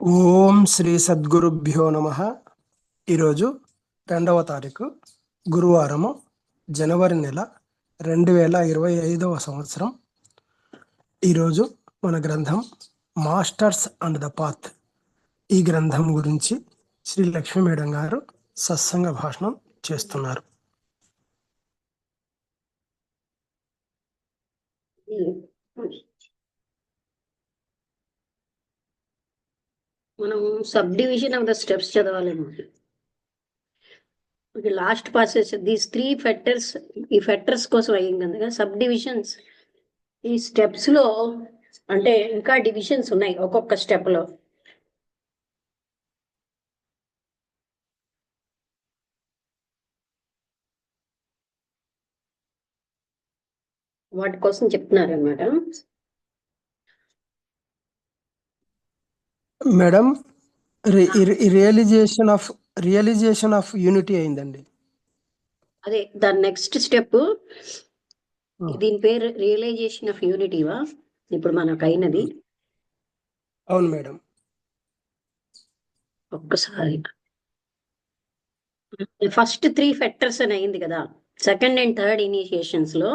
ఓం శ్రీ సద్గురుభ్యో నమ. ఈరోజు 2వ తారీఖు గురువారము, జనవరి నెల 2025 సంవత్సరం. ఈరోజు మన గ్రంథం మాస్టర్స్ అండ్ ద పాత్. ఈ గ్రంథం గురించి శ్రీ లక్ష్మీ మేడం గారు సత్సంగ భాషణం చేస్తున్నారు. మనం sub division of the steps చదవాలేమో. లాస్ట్ పాసెస్ దీస్ 3 ఫెక్టర్స్, ఈ ఫెక్టర్స్ కోసం అయ్యింది కదా సబ్ డివిజన్స్. ఈ స్టెప్స్ లో అంటే ఇంకా డివిజన్స్ ఉన్నాయి ఒక్కొక్క స్టెప్ లో. వాటి కోసం చెప్తున్నారు అనమాట. మేడం, రియలైజేషన్ ఆఫ్ యూనిటీ అయిందండి. అదే దాని నెక్స్ట్ స్టెప్. దీని పేరు రియలైజేషన్ ఆఫ్ యూనిటీవా ఇప్పుడు మనకు అయినది? అవును మేడం. ఒక్కసారి ఫస్ట్ 3 ఫెక్టర్స్ అని అయింది కదా, సెకండ్ అండ్ థర్డ్ ఇనిషియేషన్స్ లో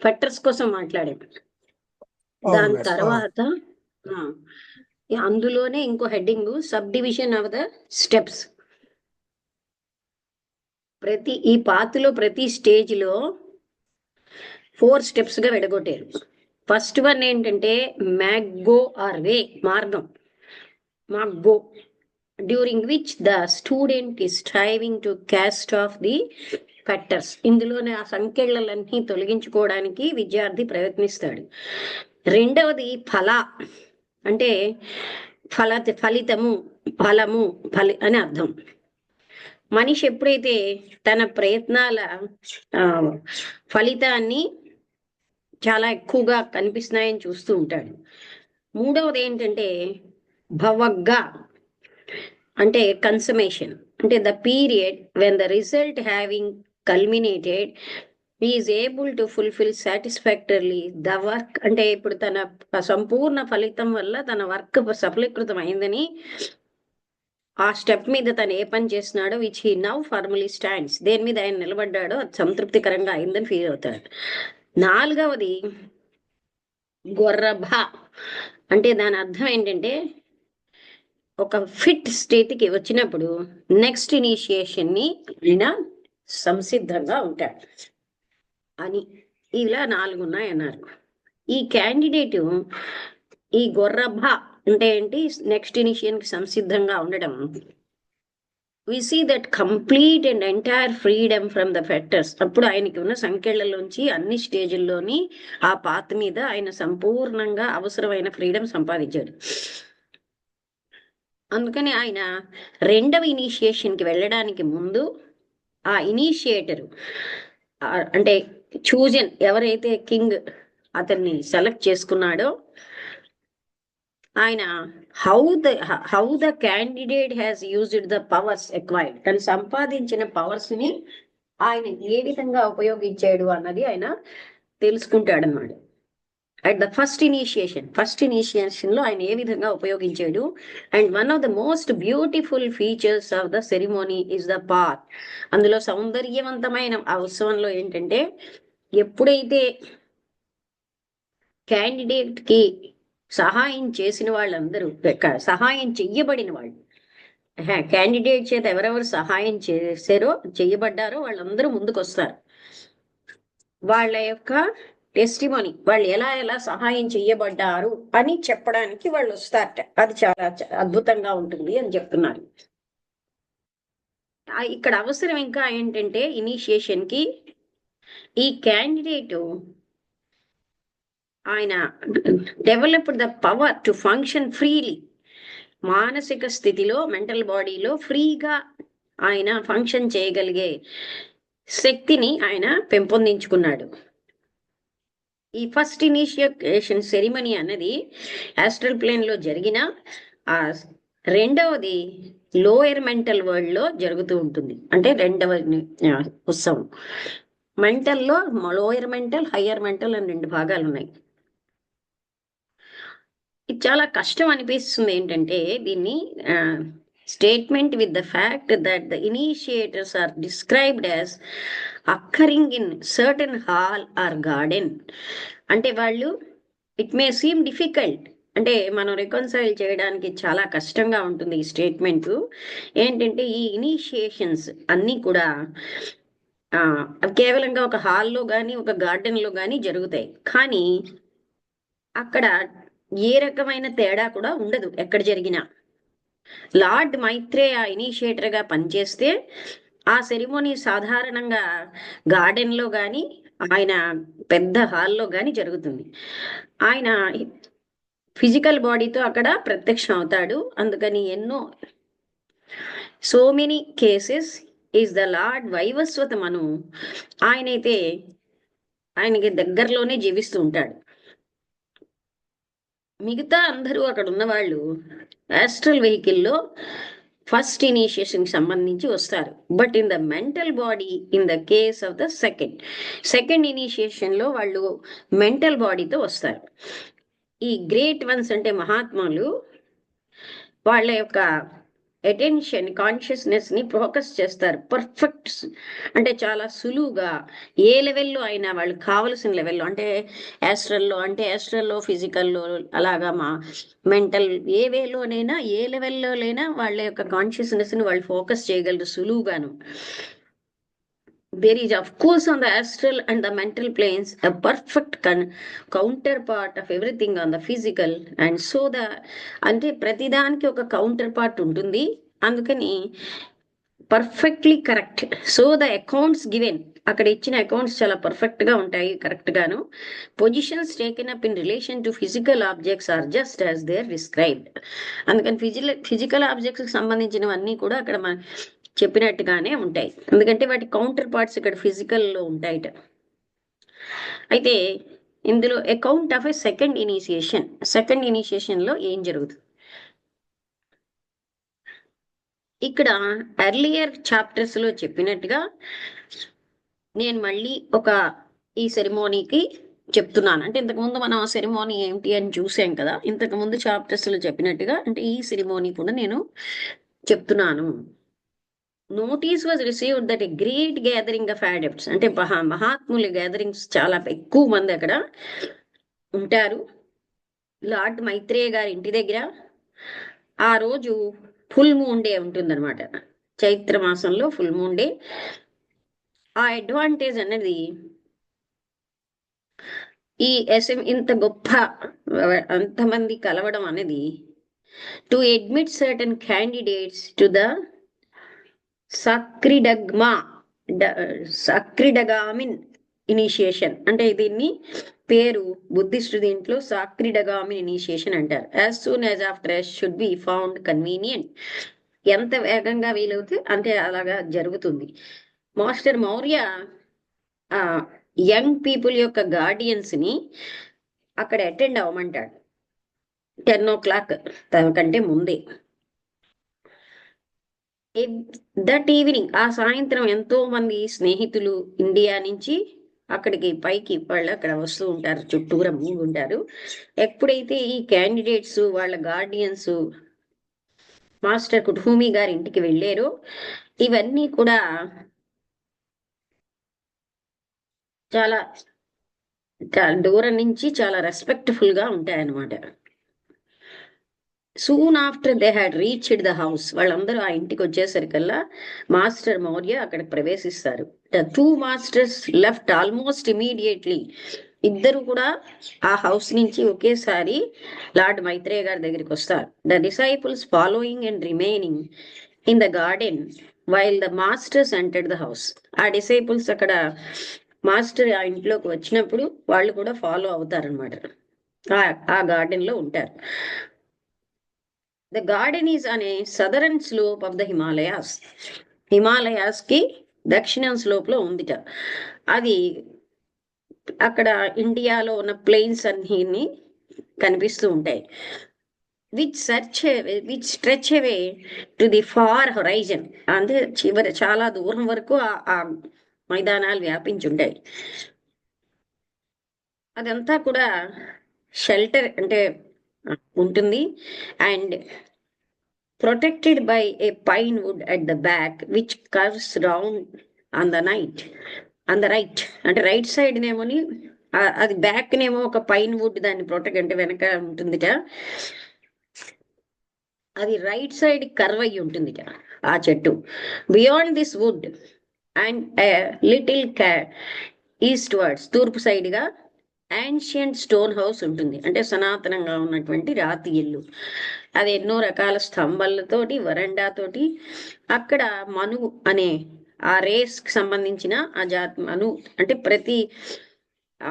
ఫెక్టర్స్ కోసం మాట్లాడాం. దాని తర్వాత అందులోనే ఇంకో heading sub division of the steps. ఈ పాత్లో ప్రతి స్టేజ్ లో 4 స్టెప్స్ గా విడగొట్టారు. ఫస్ట్ వన్ ఏంటంటే మ్యాగో ఆర్ వే, మార్గం, magga, during which the student is striving to cast off the factors. ఇందులోనే ఆ సంఖ్యలన్నీ తొలగించుకోవడానికి విద్యార్థి ప్రయత్నిస్తాడు. రెండవది ఫల, అంటే ఫలితము, ఫలము, అని అర్థం. మనిషి ఎప్పుడైతే తన ప్రయత్నాల ఫలితాన్ని చాలా ఎక్కువగా కనిపిస్తున్నాయని చూస్తూ ఉంటాడు. మూడవది ఏంటంటే భవగ్గా, అంటే కన్సమేషన్, అంటే the period when the result having culminated is able to fulfil satisfactorily the work. అంటే ఇప్పుడు తన సంపూర్ణ ఫలితం వల్ల తన వర్క్ సఫలీకృతం అయిందని, ఆ స్టెప్ మీద తను ఏ పని చేస్తున్నాడో which he now formally stands, దేని మీద ఆయన నిలబడ్డాడో అది సంతృప్తికరంగా అయిందని ఫీల్ అవుతాడు. నాలుగవది గొర్రభ, అంటే దాని అర్థం ఏంటంటే ఒక ఫిట్ స్టేట్కి వచ్చినప్పుడు నెక్స్ట్ ఇనిషియేషన్ ని ఆయన సంసిద్ధంగా ఉంటాడు అని. ఇలా 4 ఉన్నాయన్నారు. ఈ క్యాండిడేట్ ఈ గొర్రభ అంటే ఏంటి, నెక్స్ట్ ఇనిషియేషన్ కి సంసిద్ధంగా ఉండడం. We see that complete and entire freedom from the factors. అప్పుడు ఆయనకి ఉన్న సంఖ్యలలోంచి అన్ని స్టేజ్ల్లోని ఆ పాత్ మీద ఆయన సంపూర్ణంగా అవసరమైన ఫ్రీడమ్ సంపాదించాడు. అందుకని ఆయన రెండవ ఇనిషియేషన్కి వెళ్ళడానికి ముందు ఆ ఇనిషియేటర్ అంటే చూజన్, ఎవరైతే కింగ్ అతన్ని సెలెక్ట్ చేసుకున్నాడో ఆయన how the candidate has used the powers acquired, తను సంపాదించిన పవర్స్ ని ఆయన ఏ విధంగా ఉపయోగించాడు అన్నది ఆయన తెలుసుకుంటాడు అన్నమాట. అట్ ద ఫస్ట్ ఇనిషియేషన్ లో ఆయన ఏ విధంగా ఉపయోగించాడు. And one of the most beautiful features of the ceremony is the path. అందులో సౌందర్యవంతమైన ఆ ఉత్సవంలో ఏంటంటే ఎప్పుడైతే క్యాండిడేట్ కి సహాయం చేసిన వాళ్ళందరూ, సహాయం చెయ్యబడిన వాళ్ళు, క్యాండిడేట్ చేత ఎవరెవరు సహాయం చేశారో చెయ్యబడ్డారో వాళ్ళందరూ ముందుకు వస్తారు. వాళ్ళ యొక్క టెస్టిమోనీ, వాళ్ళు ఎలా ఎలా సహాయం చెయ్యబడ్డారు అని చెప్పడానికి వాళ్ళు వస్తారట. అది చాలా అద్భుతంగా ఉంటుంది అని చెప్తున్నారు. ఇక్కడ అవసరం ఇంకా ఏంటంటే ఇనిషియేషన్ కి ఈ క్యాండిడేట్ ఆయన developed the power to function freely. మానసిక స్థితిలో, మెంటల్ బాడీలో ఫ్రీగా ఆయన ఫంక్షన్ చేయగలిగే శక్తిని ఆయన పెంపొందించుకున్నాడు. ఈ ఫస్ట్ ఇనిషియేషన్ సెరిమనీ అన్నది ఆస్ట్రల్ ప్లేన్ లో జరిగిన, ఆ రెండవది లోయర్ మెంటల్ వరల్డ్ లో జరుగుతూ ఉంటుంది. అంటే రెండవ ఉత్సవం మెంటల్లో లోయర్ మెంటల్, హయ్యర్ మెంటల్ అని 2 భాగాలు ఉన్నాయి. ఇది చాలా కష్టం అనిపిస్తుంది. ఏంటంటే దీన్ని statement with the fact that the initiators are described as occurring in certain hall or garden. అంటే వాళ్ళు ఇట్ మే సీమ్ డిఫికల్ట్, అంటే మనం రికన్సైల్ చేయడానికి చాలా కష్టంగా ఉంటుంది ఈ స్టేట్మెంట్. ఏంటంటే ఈ ఇనిషియేషన్స్ అన్నీ కూడా అవి కేవలంగా ఒక హాల్లో కానీ ఒక గార్డెన్లో కానీ జరుగుతాయి. కానీ అక్కడ ఏ రకమైన తేడా కూడా ఉండదు ఎక్కడ జరిగినా. లార్డ్ మైత్రేయ ఇనిషియేటర్ గా పనిచేస్తే ఆ సెరిమోనీ సాధారణంగా గార్డెన్ లో కానీ ఆయన పెద్ద హాల్లో కానీ జరుగుతుంది. ఆయన ఫిజికల్ బాడీతో అక్కడ ప్రత్యక్షం అవుతాడు. అందుకని ఎన్నో so many cases is the Lord Vaivasvata Manu. ఆయనైతే ఆయనకి దగ్గరలోనే జీవిస్తూ ఉంటాడు. మిగతా అందరూ అక్కడ ఉన్న వాళ్ళు ఆస్ట్రల్ వెహికల్లో ఫస్ట్ ఇనిషియేషన్ సంబంధించి వస్తారు. But in the mental body, in the case of the second initiation లో వాళ్ళు మెంటల్ బాడీతో వస్తారు. ఈ గ్రేట్ వన్స్ అంటే మహాత్ములు వాళ్ళ యొక్క అటెన్షన్ కాన్షియస్నెస్ ని ఫోకస్ చేస్తారు. పర్ఫెక్ట్ అంటే చాలా సులువుగా ఏ లెవెల్లో అయినా వాళ్ళకి కావలసిన లెవెల్లో, అంటే యాస్ట్రల్లో ఫిజికల్లో అలాగా మా మెంటల్ ఏ వేలోనైనా ఏ లెవెల్లోనైనా వాళ్ళ యొక్క కాన్షియస్నెస్ ని వాళ్ళు ఫోకస్ చేయగలరు సులువుగాను. There is, of course, on the astral and the mental planes, a perfect counterpart of everything on the physical. And so అంటే ప్రతిదానికి ఒక కౌంటర్ పార్ట్ ఉంటుంది. అందుకని perfectly correct. So the accounts given, అక్కడ ఇచ్చిన అకౌంట్స్ చాలా perfect గా ఉంటాయి, కరెక్ట్ గాను. Positions taken up in relation to physical objects are just as they are described. అందుకని ఫిజికల్ ఆబ్జెక్ట్స్ సంబంధించినవన్నీ కూడా అక్కడ చెప్పినట్టుగానే ఉంటాయి. ఎందుకంటే వాటి కౌంటర్ పార్ట్స్ ఇక్కడ ఫిజికల్లో ఉంటాయిట. అయితే ఇందులో account of a second initiation లో ఏం జరుగుతుంది ఇక్కడ ఎర్లియర్ చాప్టర్స్ లో చెప్పినట్టుగా నేను మళ్ళీ ఈ సెరిమోనీకి చెప్తున్నాను. అంటే ఇంతకుముందు మనం ఆ సెరిమోనీ ఏమిటి అని చూసాం కదా, ఇంతకుముందు చాప్టర్స్ లో చెప్పినట్టుగా అంటే ఈ సెరిమోనీ కూడా నేను చెప్తున్నాను. Notice was received that a great gathering of adepts, అంటే మహాత్ముల గ్యాదరింగ్స్ చాలా ఎక్కువ మంది అక్కడ ఉంటారు లార్డ్ మైత్రేయ గారి ఇంటి దగ్గర. ఆ రోజు ఫుల్ మూన్ డే ఉంటుందన్నమాట, చైత్ర మాసంలో ఫుల్ మూన్ డే. ఆ అడ్వాంటేజ్ అనేది ఈ ఇంత గొప్ప అంతమంది కలవడం అనేది to admit certain candidates to the Sakridagamin initiation. అంటే దీన్ని పేరు బుద్ధిస్ట్ దీంట్లో సాక్రిడగామిన్ ఇనిషియేషన్ అంటారు. As soon as after as should be found convenient. ఎంత వేగంగా వీలవుతే అంటే అలాగా జరుగుతుంది. మాస్టర్ మౌర్య యంగ్ పీపుల్ యొక్క గార్డియన్స్ ని అక్కడ అటెండ్ అవ్వమంటాడు 10 o'clock కంటే ముందే. దట్ ఈవినింగ్, ఆ సాయంత్రం ఎంతో మంది స్నేహితులు ఇండియా నుంచి అక్కడికి పైకి వాళ్ళు అక్కడ వస్తూ ఉంటారు, చుట్టూరా ఉంటారు. ఎప్పుడైతే ఈ క్యాండిడేట్స్ వాళ్ళ గార్డియన్స్ మాస్టర్ కుటుంబీ గారి ఇంటికి వెళ్ళారో ఇవన్నీ కూడా చాలా దూరం నుంచి చాలా రెస్పెక్ట్ఫుల్ గా ఉంటాయన్నమాట. Soon after they had reached the house, వాళ్ళందరూ ఆ ఇంటికి వచ్చేసరికల్లా మాస్టర్ మౌర్య అక్కడ ప్రవేశిస్తారు. The 2 masters left almost immediately. ఇద్దరు కూడా ఆ హౌస్ నుంచి ఒకేసారి లార్డ్ మైత్రేయ గారి దగ్గరికి వస్తారు. The disciples following and remaining in the garden while the masters entered the house. ఆ డిసైపుల్స్ అక్కడ మాస్టర్ ఆ ఇంట్లోకి వచ్చినప్పుడు వాళ్ళు కూడా ఫాలో అవుతారనమాట, ఆ గార్డెన్ లో ఉంటారు. ద గార్డెన్ ఈజ్ అనే southern slope of the Himalayas కి దక్షిణం స్లోప్ లో ఉందిట. అది అక్కడ ఇండియాలో ఉన్న ప్లెయిన్స్ అన్ని కనిపిస్తూ ఉంటాయి. Which stretch away to the far horizon, అంటే చివరి చాలా దూరం వరకు ఆ మైదానాలు వ్యాపించుంటాయి. అదంతా కూడా షెల్టర్, అంటే ఉంటుంది. And protected by A pine wood at the back which curves round on the night on the right. అంటే రైట్ సైడ్ నేమోని అది బ్యాక్ నేమో ఒక పైన్ వుడ్ దాన్ని ప్రొటెక్ట్ అంటే వెనక ఉంటుందిట. అది రైట్ సైడ్ కర్వ్ అయ్యి ఉంటుందిట ఆ చెట్టు. Beyond this wood and little east words తూర్పు సైడ్ గా యాన్షియంట్ స్టోన్ హౌస్ ఉంటుంది. అంటే సనాతనంగా ఉన్నటువంటి రాతి ఇల్లు. అది ఎన్నో రకాల స్తంభాలతోటి వరండాతోటి. అక్కడ మను అనే ఆ రేస్ కి సంబంధించిన ఆ జాతి మను అంటే ప్రతి ఆ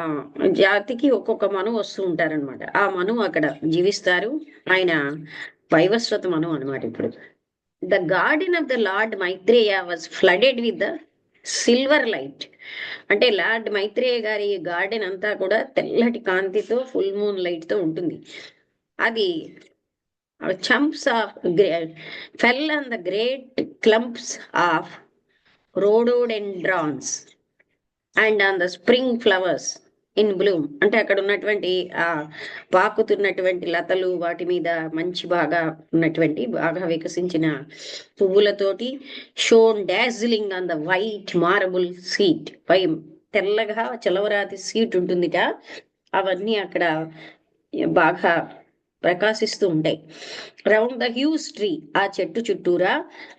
జాతికి ఒక్కొక్క మను వస్తూ ఉంటారనమాట. ఆ మను అక్కడ జీవిస్తారు. ఆయన వైవస్వత మను అనమాట. ఇప్పుడు the garden of the Lord Maitreya was flooded with the silver light. అంటే లార్డ్ మైత్రేయ గారి గార్డెన్ అంతా కూడా తెల్లటి కాంతితో ఫుల్ మూన్ లైట్ తో ఉంటుంది. అది chunks of fell on the great clumps of rhododendrons and on the spring flowers in bloom. అంటే అక్కడ ఉన్నటువంటి ఆ పాకుతున్నటువంటి లతలు వాటి మీద మంచి బాగా ఉన్నటువంటి బాగా వికసించిన పువ్వులతోటి shone dazzling on the white marble seat. పై తెల్లగా చలవరాతి సీట్ ఉంటుందిట. అవన్నీ అక్కడ బాగా ప్రకాశిస్తూ ఉంటాయి. రౌండ్ ద హ్యూజ్ ట్రీ ఆ చెట్టు చుట్టూరా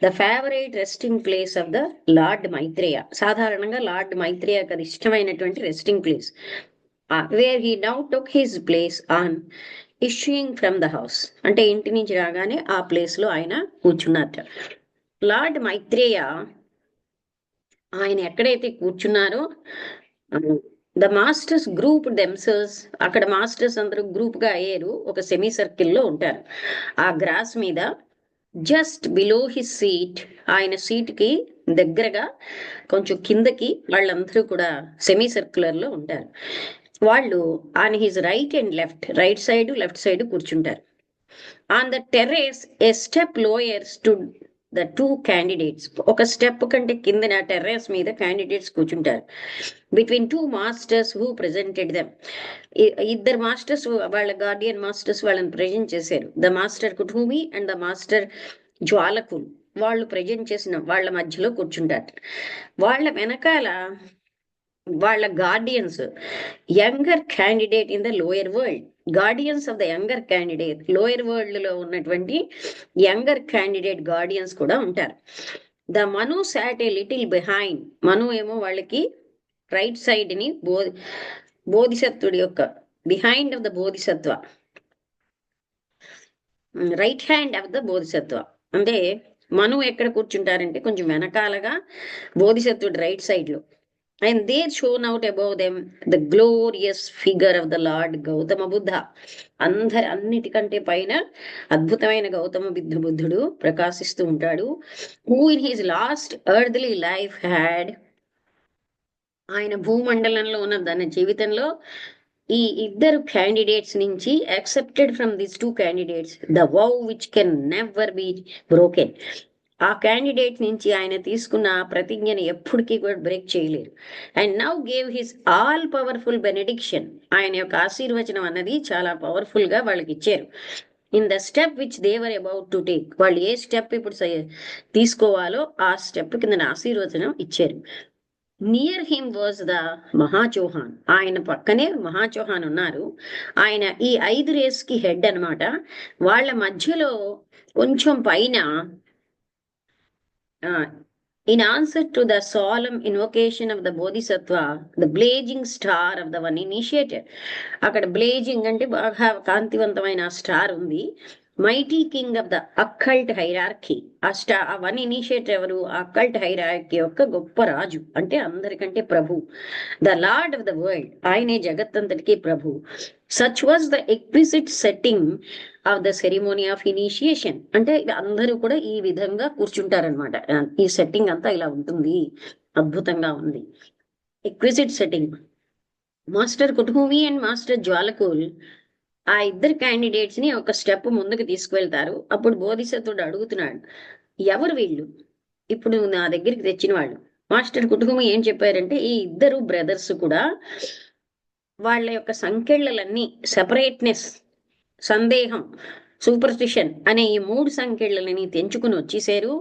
the favourite resting place of the Lord Maitreya. సాధారణంగా లార్డ్ మైత్రేయకు అది ఇష్టమైనటువంటి resting place. Where he now took his place on issuing from the house. అంటే ఇంటి నుంచి రాగానే ఆ ప్లేస్ లో ఆయన కూర్చున్నారట. లార్డ్ మైత్రేయ ఆయన ఎక్కడైతే కూర్చున్నారో ద మాస్టర్స్ గ్రూప్ దెమ్సెల్స్. అక్కడ మాస్టర్స్ అందరూ గ్రూప్ గా అయ్యారు, ఒక సెమీ సర్కిల్ లో ఉంటారు ఆ గ్రాస్ మీద. జస్ట్ బిలో హిస్ సీట్ ఆయన సీట్ కి దగ్గరగా కొంచెం కిందకి వాళ్ళందరూ కూడా సెమీ సర్క్యులర్ లో ఉంటారు. వాళ్ళు on his right and left, right side left side కూర్చుంటారు. On the terrace a step lower stood the two candidates. ఒక స్టెప్ కంటే కింద టెర్రేస్ మీద క్యాండిడేట్స్ కూర్చుంటారు. Between two masters who presented them. ఇద్దరు మాస్టర్స్ వాళ్ళ గార్డియన్ మాస్టర్స్ వాళ్ళని present చేశారు. The master Kuthumi and the master Djwal Kul వాళ్ళు ప్రజెంట్ చేసిన వాళ్ళ మధ్యలో కూర్చుంటారు. వాళ్ళ వెనకాల వాళ్ళ guardians younger candidate in the lower world. Guardians of the younger candidate, lower world లో ఉన్నటువంటి యంగర్ క్యాండిడేట్ గార్డియన్స్ కూడా ఉంటారు. The Manu sat a little behind. Manu ఏమో వాళ్ళకి రైట్ సైడ్ ని బోధిసత్వుడి యొక్క behind of the Bodhisattva, right hand of the Bodhisattva. అంటే మను ఎక్కడ కూర్చుంటారంటే కొంచెం వెనకాలగా బోధిసత్వుడి రైట్ సైడ్ లో. And there shone out above them the glorious figure of the Lord Gautama Buddha. అన్నిటికంటే పైన అద్భుతమైన గౌతమ బుద్ధుడు ప్రకాశిస్తూ ఉంటాడు. Who in his last earthly life had, ఆయన భూమండలంలో ఉన్న తన జీవితంలో ఈ ఇద్దరు క్యాండిడేట్స్ నుంచి accepted from these two candidates the vow which can never be broken. ఆ క్యాండిడేట్ నుంచి ఆయన తీసుకున్న ప్రతిజ్ఞని ఎప్పటికీ కూడా బ్రేక్ చేయలేరు. And now gave his all powerful benediction. ఆయన యొక్క ఆశీర్వచనం అన్నది చాలా పవర్ఫుల్ గా వాళ్ళకి ఇచ్చారు. In the step which they were about to take. వాళ్ళు ఏ స్టెప్ ఇప్పుడు తీసుకోవాలో ఆ స్టెప్ కింద ఆశీర్వచనం ఇచ్చారు. Near him was the Mahachohan. ఆయన పక్కనే మహాచౌహాన్ ఉన్నారు. ఆయన ఈ 5 రేస్ కి హెడ్ అనమాట. వాళ్ళ మధ్యలో కొంచెం పైన in answer to the solemn invocation of the Bodhisattva, the blazing star of the one initiated. అక్కడ బ్లేజింగ్ అంటే బాగా కాంతివంతమైన స్టార్ ఉంది. Mighty king of the occult hierarchy. ఆ వన్ ఇనిషియేటర్ ఎవరు? అక్కల్ట్ హైరార్కీ యొక్క గొప్ప రాజు, అంటే అందరికంటే ప్రభు. The Lord of the world, ఆయనే జగత్తంతటికి ప్రభు. Such was the exquisite setting of the ceremony of initiation. అంటే అందరూ కూడా ఈ విధంగా కూర్చుంటారనమాట. ఈ సెట్టింగ్ అంతా ఇలా ఉంటుంది, అద్భుతంగా ఉంది. ఎక్విజిట్ setting. Master Kuthumi and master జ్వాలకుల్ ఆ ఇద్దరు క్యాండిడేట్స్ ని ఒక స్టెప్ ముందుకు తీసుకువెళ్తారు. అప్పుడు బోధిసత్వుడు అడుగుతున్నాడు, ఎవరు వీళ్ళు ఇప్పుడు నా దగ్గరికి తెచ్చిన వాళ్ళు? మాస్టర్ కుటుంబం ఏం చెప్పారంటే, ఈ ఇద్దరు బ్రదర్స్ కూడా వాళ్ళ యొక్క సంకెళ్ళలన్నీ సెపరేట్నెస్ సందేహం, సూపర్స్టిషన్ అనే ఈ 3 సంఖ్యలని తెంచుకుని వచ్చేసారు.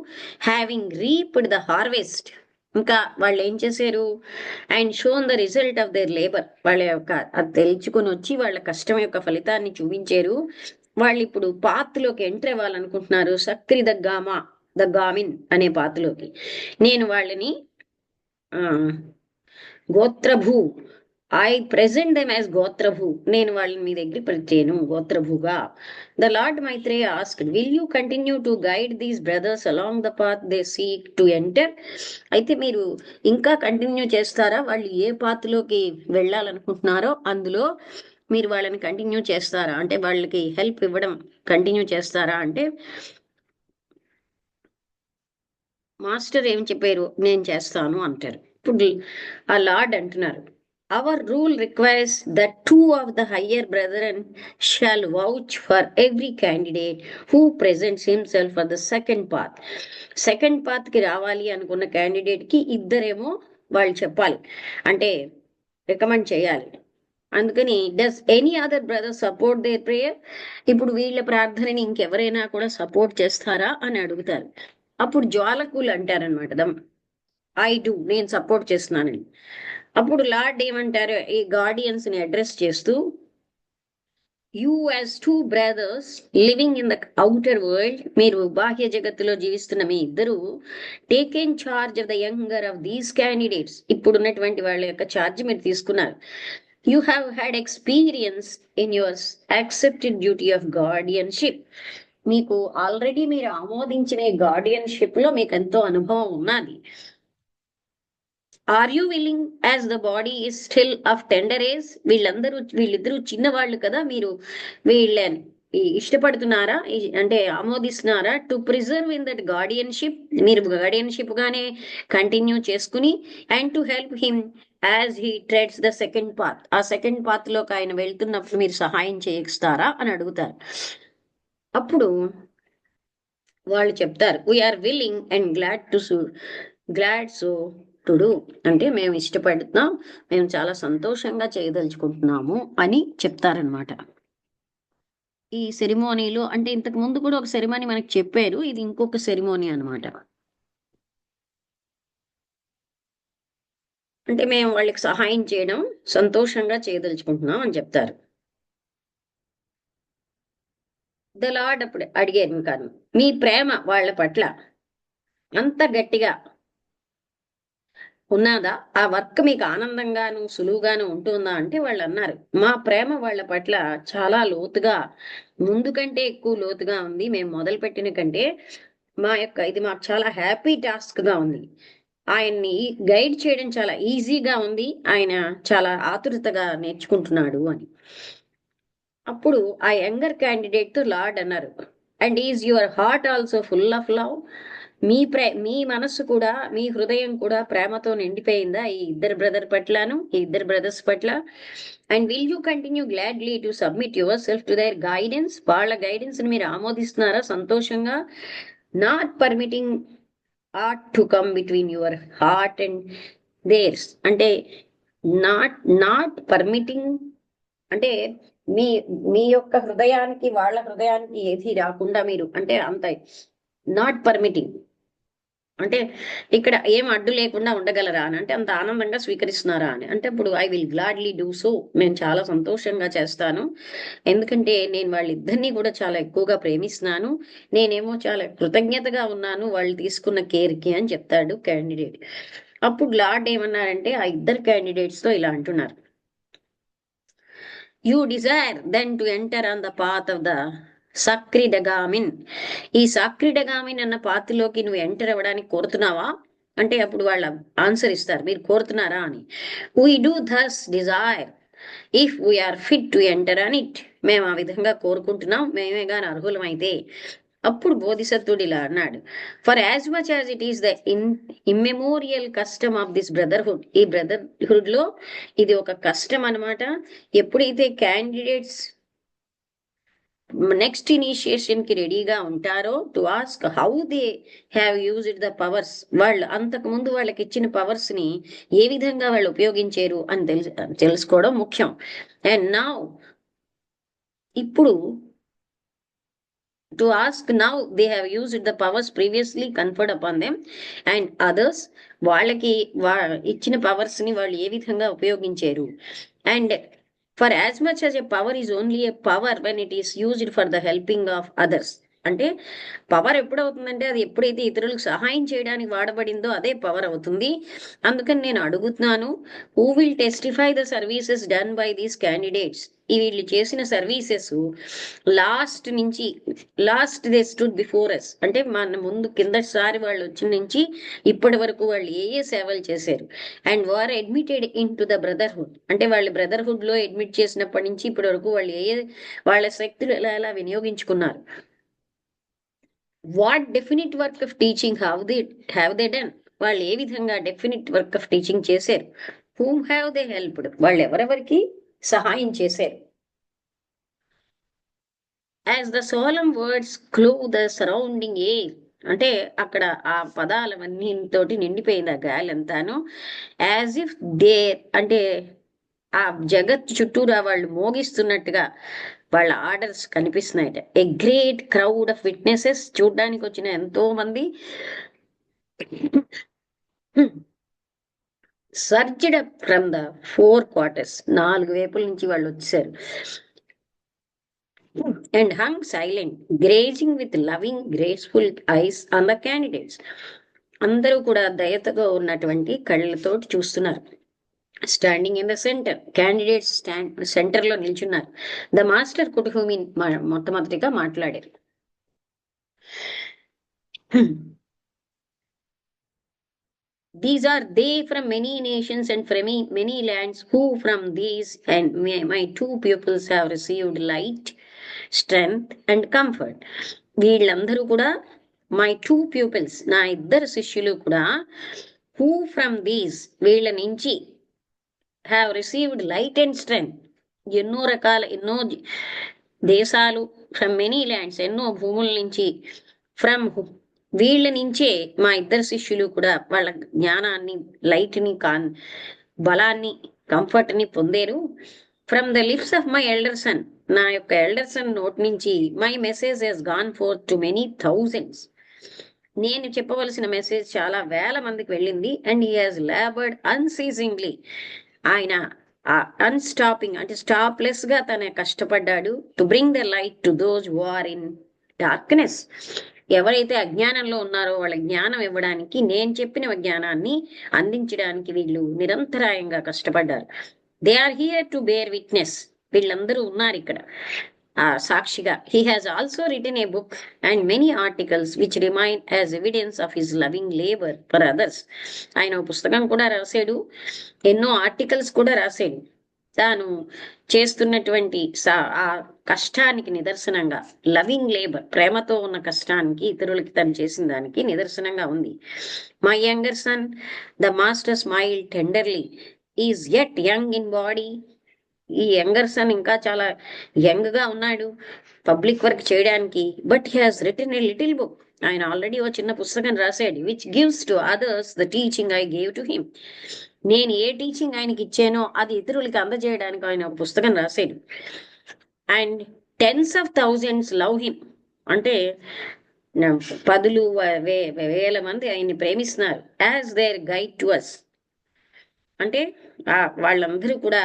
Having reaped the harvest. ఇంకా వాళ్ళు ఏం చేశారు? And shown the result of their labour. వాళ్ళ యొక్క అది తెలుసుకుని వచ్చి వాళ్ళ కష్టం యొక్క ఫలితాన్ని చూపించారు. వాళ్ళు ఇప్పుడు పాత్లోకి ఎంటర్ అవ్వాలనుకుంటున్నారు. సక్రి ద గామిన్ అనే పాత్లోకి. నేను వాళ్ళని ఆ Gotrabhu, I present them as Gotrabhu. నేను వాళ్ళని మీ దగ్గర పెట్టాను గోత్రభూగా. The Lord Maitreya asked, will you continue to guide these brothers along the path they seek to enter? అయితే మీరు ఇంకా కంటిన్యూ చేస్తారా? వాళ్ళు ఏ పాత్లోకి వెళ్ళాలనుకుంటున్నారో అందులో మీరు వాళ్ళని కంటిన్యూ చేస్తారా? అంటే వాళ్ళకి హెల్ప్ ఇవ్వడం కంటిన్యూ చేస్తారా అంటే, మాస్టర్ ఏం చెప్పారు? నేను చేస్తాను అంటారు. ఇప్పుడు ఆ లార్డ్ అంటున్నారు, our rule requires that 2 of the higher brethren shall vouch for every candidate who presents himself for the second path. Second path కి రావాలి అనుకున్న క్యాండిడేట్ కి ఇద్దరేమో వాళ్ళు చెప్పాలి, అంటే రికమెండ్ చేయాలి. అందుకని does any other brother support there prayer? ఇప్పుడు వీళ్ళ ప్రార్థనని ఇంకెవరైనా కూడా సపోర్ట్ చేస్తారా అని అడుగుతారు. అప్పుడు జ్వాలకులు అంటారనమాట, ఐ డూ, నేను సపోర్ట్ చేస్తున్నానని. అప్పుడు లార్డ్ ఏమంటారు? ఈ గార్డియన్స్ ని అడ్రస్ చేస్తూ, you as 2 brothers living in the outer world, మీరు బాహ్య జగత్తులో జీవిస్తున్న మీ ఇద్దరు, take in charge of the younger of these candidates. ఇప్పుడున్నటువంటి వాళ్ళ యొక్క ఛార్జ్ మీరు తీసుకున్నారు. You have had experience in your accepted duty of guardianship. మీకు ఆల్రెడీ మీరు ఆమోదించిన గార్డియన్షిప్ లో మీకు ఎంతో అనుభవం ఉన్నది. Are you willing as the body is still of tender age? వీళ్ళిద్దరూ చిన్నవాళ్ళు కదా, మీరు వీళ్ళని ఇష్టపడుతున్నారా, అంటే ఆమోదిస్తున్నారా? To preserve in that guardianship, మీరు గార్డియన్షిప్ గానే కంటిన్యూ చేసుకుని, and to help him as he treads the second path, ఆ సెకండ్ పాత్ లోకి ఆయన వెళ్తున్నప్పుడు మీరు సహాయం చేయిస్తారా అని అడుగుతారు. అప్పుడు వాళ్ళు చెప్తారు, we are willing and glad so to do, అంటే మేము ఇష్టపడుతున్నాం, మేము చాలా సంతోషంగా చేయదలుచుకుంటున్నాము అని చెప్తారనమాట. ఈ సెరిమోనీలో అంటే ఇంతకు ముందు కూడా ఒక సెరిమోనీ మనకి చెప్పారు, ఇది ఇంకొక సెరిమోనీ అనమాట. అంటే మేము వాళ్ళకి సహాయం చేయడం సంతోషంగా చేయదలుచుకుంటున్నాం అని చెప్తారు. ద లార్డ్ అప్పుడు అడిగారు, కాదు మీ ప్రేమ వాళ్ళ పట్ల అంత గట్టిగా ఉన్నదా? ఆ వర్క్ మీకు ఆనందంగాను సులువుగాను ఉంటుందా అంటే వాళ్ళు అన్నారు, మా ప్రేమ వాళ్ళ పట్ల చాలా లోతుగా, ముందు కంటే ఎక్కువ లోతుగా ఉంది. మేము మొదలు పెట్టిన కంటే ఇది మాకు చాలా హ్యాపీ టాస్క్ గా ఉంది. ఆయన్ని గైడ్ చేయడం చాలా ఈజీగా ఉంది, ఆయన చాలా ఆతురతగా నేర్చుకుంటున్నాడు అని. అప్పుడు ఆ యంగర్ క్యాండిడేట్ తో లార్డ్ అన్నారు, and is your heart also full of love? మీ మనస్సు కూడా, మీ హృదయం కూడా ప్రేమతో నిండిపోయిందా ఈ ఇద్దరు బ్రదర్స్ పట్ల? And will you continue gladly to submit your self to their guidance? వాళ్ళ గైడెన్స్ ని మీరు ఆమోదిస్తున్నారా సంతోషంగా? Not permitting ought to come between your heart and there's, అంటే నాట్ పర్మిటింగ్ అంటే మీ మీ యొక్క హృదయానికి వాళ్ళ హృదయానికి ఏది రాకుండా మీరు, అంటే అంత నాట్ పర్మిటింగ్ అంటే ఇక్కడ ఏం అడ్డు లేకుండా ఉండగలరా అని, అంటే అంత ఆనందంగా స్వీకరిస్తున్నారా అని. అంటే ఇప్పుడు I will gladly do so, నేను చాలా సంతోషంగా చేస్తాను, ఎందుకంటే నేను వాళ్ళిద్దరినీ కూడా చాలా ఎక్కువగా ప్రేమిస్తున్నాను, నేనేమో చాలా కృతజ్ఞతగా ఉన్నాను వాళ్ళు తీసుకున్న కేర్కి అని చెప్తాడు క్యాండిడేట్. అప్పుడు లార్డ్ ఏమన్నారంటే ఆ ఇద్దరు క్యాండిడేట్స్ తో ఇలా అంటున్నారు, you desire then to enter on the path of the sakridagamin. ఈ సాక్రిడగామిన్ అన్న పాత్రలోకి నువ్వు ఎంటర్ అవ్వడానికి కోరుతున్నావా అంటే అప్పుడు వాళ్ళు ఆన్సర్ ఇస్తారు, మీరు కోరుతున్నారా అని. We do thus desire if we are fit to enter అని ఇట్. మేము ఆ విధంగా కోరుకుంటున్నాం, మేమే గాని అర్హులమైతే. అప్పుడు బోధిసత్వుడు ఇలా అన్నాడు, for as much as it is the immemorial custom of this brotherhood. ఈ బ్రదర్హుడ్ లో ఇది ఒక కష్టం అనమాట. ఎప్పుడైతే క్యాండిడేట్స్ నెక్స్ట్ ఇనిషియేషన్ కి రెడీగా ఉంటారో to ask how they have used the powers, వాళ్ళు అంతకు ముందు వాళ్ళకి ఇచ్చిన పవర్స్ ని ఏ విధంగా వాళ్ళు ఉపయోగించారు అని తెలుసుకోవడం ముఖ్యం. అండ్ నౌ ఇప్పుడు to ask. Now they have used the powers previously conferred upon them and others. వాళ్ళకి ఇచ్చిన పవర్స్ ని వాళ్ళు ఏ విధంగా ఉపయోగించారు. And for as much as a power is only a power when it is used for the helping of others. అంటే power ఎప్పుడవుతుందంటే అది ఎప్పుడైతే ఇతరులకు సహాయం చేయడానికి వాడబడిందో అదే పవర్ అవుతుంది. అందుకని నేను అడుగుతున్నాను, who will testify the services done by these candidates. వీళ్ళు చేసిన services last they stood before us, అంటే మన ముందు కిందసారి వాళ్ళు వచ్చిన నుంచి ఇప్పటి వరకు వాళ్ళు ఏ ఏ సేవలు చేశారు. And war admitted in to the brotherhood, అంటే వాళ్ళు బ్రదర్హుడ్ లో అడ్మిట్ చేసినప్పటి నుంచి ఇప్పటి వరకు వాళ్ళు వాళ్ళ శక్తులు ఎలా ఎలా వినియోగించుకున్నారు. What definite work of teaching have they done, వాళ్ళు ఏ విధంగా డెఫినిట్ వర్క్ ఆఫ్ టీచింగ్ చేశారు. హూమ్ హ్యావ్ దే హెల్ప్డ్, వాళ్ళు ఎవరెవరికి సహాయం చేశారు. As the solemn words clove the surrounding air, అంటే అక్కడ ఆ పదాలవన్నీ తోటి నిండిపోయింది ఆ గాలి అంతాను. యాజ్ ఇఫ్ దే, అంటే ఆ జగత్ చుట్టూరా వాళ్ళు మోగిస్తున్నట్టుగా వాళ్ళ ఆర్డర్స్ కనిపిస్తున్నాయట. A great crowd of witnesses, చూడడానికి వచ్చిన ఎంతో మంది surged up from the 4 quarters, 4 వైపుల నుంచి వాళ్ళు వచ్చారు. And hung silent gazing with loving graceful eyes on the candidates, అందరూ కూడా దయతగా ఉన్నటువంటి కళ్ళతోటి చూస్తున్నారు. Standing in the centre, candidates centre లో నిల్చున్నారు. ద మాస్టర్ కుడ్ హూమ్ మొట్టమొదటిగా మాట్లాడారు. These are they from many nations and from many lands, who from these and my 2 pupils have received light, strength and comfort. వీళ్ళందరూ కూడా my 2 pupils, నా 2 శిష్యులు కూడా, who from these, వీళ్ళ నుంచి, have received light and strength, ఎన్నో రకాల ఎన్నో దేశాలు, ఫ్రమ్ మెనీ ల్యాండ్స్, ఎన్నో భూముల నుంచి, ఫ్రమ్ వీళ్ళ నుంచే మా 2 శిష్యులు కూడా వాళ్ళ జ్ఞానాన్ని, లైట్ని, బలాన్ని, కంఫర్ట్ ని పొందారు. From the lips of my elder son, నా యొక్క ఎల్డర్ సన్ నోట్ నుంచి, my message has gone forth to many thousands, నేను చెప్పవలసిన మెసేజ్ చాలా వేల మందికి వెళ్ళింది. And he has laboured unceasingly, ఆయన అన్స్టాపింగ్, అంటే స్టాప్లెస్ గా తన కష్టపడ్డాడు. To bring the light to those who are in darkness, ఎవరైతే అజ్ఞానంలో ఉన్నారో వాళ్ళ జ్ఞానం ఇవ్వడానికి, నేను చెప్పిన జ్ఞానాన్ని అందించడానికి వీళ్ళు నిరంతరాయంగా కష్టపడ్డారు. They are here to bear witness, వీళ్ళందరూ ఉన్నారు ఇక్కడ సాక్షిగా. He has also written a book and many articles which remain as evidence of his loving labour for others, ఆయన పుస్తకం కూడా రాశాడు, ఎన్నో ఆర్టికల్స్ కూడా రాశాడు, తాను చేస్తున్నటువంటి ఆ కష్టానికి నిదర్శనంగా, లవింగ్ లేబర్, ప్రేమతో ఉన్న కష్టానికి, ఇతరులకి తను చేసిన దానికి నిదర్శనంగా ఉంది. My younger son, the master smile tenderly, is yet young in body, ఈ యంగర్ సన్ ఇంకా చాలా యంగ్ గా ఉన్నాడు పబ్లిక్ వర్క్ చేయడానికి. But he has written a little book, ఆయన ఆల్రెడీ ఓ చిన్న పుస్తకం రాశాడు. Which gives to others the teaching I gave to him, నేను ఏ టీచింగ్ ఆయనకి ఇచ్చానో అది ఇతరులకి అందజేయడానికి ఆయన ఒక పుస్తకం రాశాడు. And 10s of thousands love him, అంటే 10 వేల మంది ఆయన్ని ప్రేమిస్తున్నారు. As their guide to us, అంటే వాళ్ళందరూ కూడా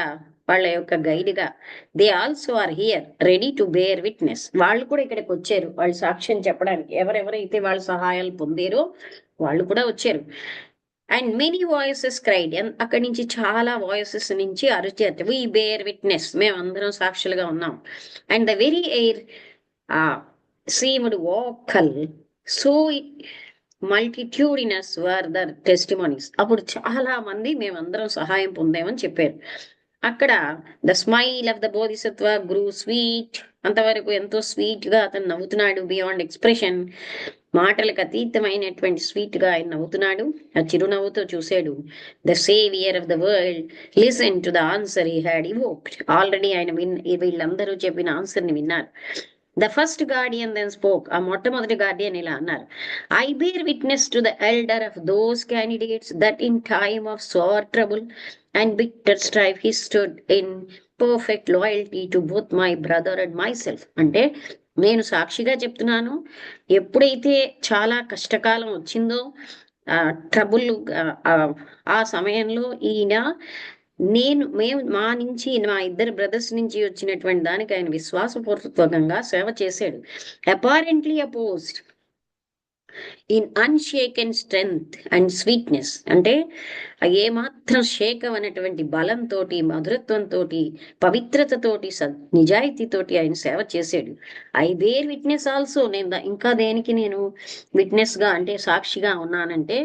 వాళ్ళ యొక్క గైడ్ గా. They also are here ready to bear witness, వాళ్ళు కూడా ఇక్కడికి వచ్చారు వాళ్ళు సాక్ష్యం చెప్పడానికి. ఎవరెవరైతే వాళ్ళ సహాయాలు పొందారో వాళ్ళు కూడా వచ్చారు. అండ్ మెనీ వాయిసెస్ క్రైడ్, అక్కడి నుంచి చాలా వాయిసెస్ నుంచి అరిచారు, వి బేర్ విట్నెస్, మేమందరం సాక్షులుగా ఉన్నాం. And the very air seemed vocal, so multitudinous were the testimonies, అప్పుడు చాలా మంది మేమందరం సహాయం పొందామని చెప్పారు. అక్కడ the smile of the Bodhisattva grew sweet, అంతవరకు ఎంతో స్వీట్ గా అతను నవ్వుతున్నాడు. బియాండ్ ఎక్స్ప్రెషన్, మాటలకు అతీతమైనటువంటి స్వీట్ గా ఆయన నవ్వుతున్నాడు. ఆ చిరునవ్వుతో చూశాడు. The saviour of the world listen to the answer he had evoked, already ఆయన వీళ్ళందరూ చెప్పిన ఆన్సర్ ని విన్నారు. The first guardian then spoke, ఆ మొట్టమొదటి గార్డియన్ ఇలా అన్నారు. I bear witness to the elder of those candidates that in time of sore trouble and bitter strife he stood in perfect loyalty to both my brother and myself, అంటే నేను సాక్షిగా చెప్తున్నాను. ఎప్పుడైతే చాలా కష్టకాలం వచ్చిందో, ట్రబుల్, ఆ సమయంలో ఈయన మేము మా నుంచి, మా ఇద్దరు బ్రదర్స్ నుంచి వచ్చినటువంటి దానికి ఆయన విశ్వాసపూర్వకంగా సేవ చేశాడు. Apparently opposed in unshaken strength and sweetness, అంటే ఏమాత్రం షేక్ అనేటువంటి బలంతో, మధురత్వంతో, పవిత్రతతోటి, నిజాయితీతోటి ఆయన సేవ చేశాడు. ఐ బేర్ విట్నెస్ ఆల్సో, నేను ఇంకా దేనికి నేను విట్నెస్ గా అంటే సాక్షిగా ఉన్నానంటే,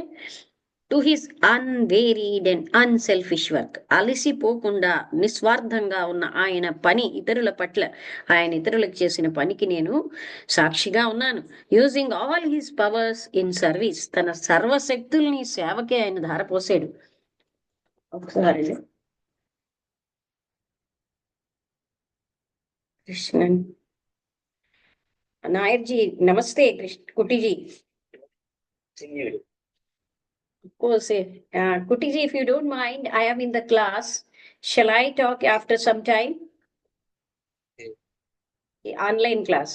to his unwearied and unselfish work, అలసిపోకుండా నిస్వార్థంగా ఉన్న ఆయన పని, ఇతరుల పట్ల ఆయన ఇతరులకు చేసిన పనికి నేను సాక్షిగా ఉన్నాను. Using all his powers in service, తన సర్వశక్తుల్ని సేవకే ఆయన ధారపోసాడు. ఒకసారి కృష్ణన్ నాయర్జీ, నమస్తే. కుటిజీ, of course, Kutiji, if you don't mind, I am in the class. Shall I talk after some time? Online class.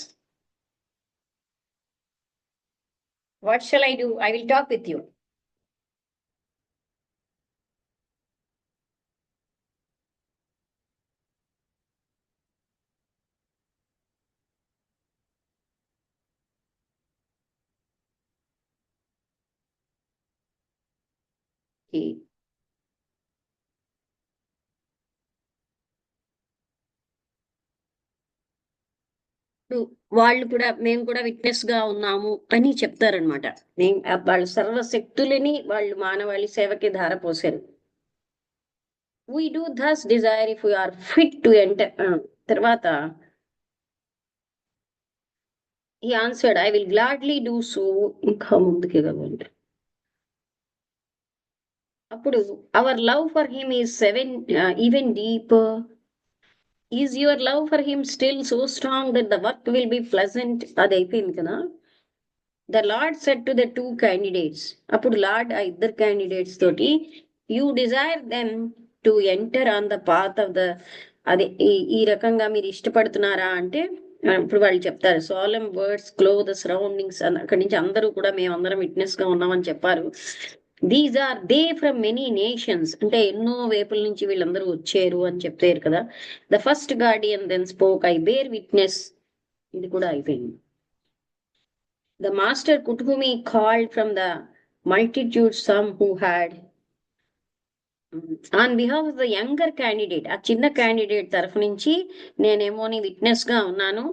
What shall I do? I will talk with you. Okay. ఇప్పుడు వాళ్ళు కూడా, మేము కూడా witness గా ఉన్నాము అని చెప్తారనమాట. వాళ్ళ సర్వశక్తులని వాళ్ళు మానవాళి సేవకి ధారపోసారు. We do thus desire if we are fit to enter. తర్వాత he answered, I will gladly do so. ఇంకా ముందుకి కావాలి. అప్పుడు our love for him is even deeper. Is your love for him still so strong that the work will be pleasant? అది అయిపోయింది కదా. The Lord said to the two candidates, అప్పుడు lord ఆ ఇద్దరు క్యాండిడేట్స్ తోటి, you desire them to enter on the path of the, అదే ఈ రకంగా మీరు ఇష్టపడుతున్నారా అంటే, ఇప్పుడు వాళ్ళు చెప్తారు, solemn words clothe the surroundings, అక్కడి నుంచి అందరూ కూడా మేమందరం విట్నెస్ గా ఉన్నామని చెప్పారు. These are they from many nations, అంటే ఎన్నో వేపుల నుంచి వీళ్ళందరూ వచ్చారు అని చెప్తారు కదా. The first guardian then spoke, I bear witness, ఇది కూడా అయిపోయింది. The master Kuthumi called from the multitude some who had, on behalf of the younger candidate, ఆ చిన్న క్యాండిడేట్ తరఫు నుంచి నేనేమోని విట్నెస్ గా ఉన్నాను.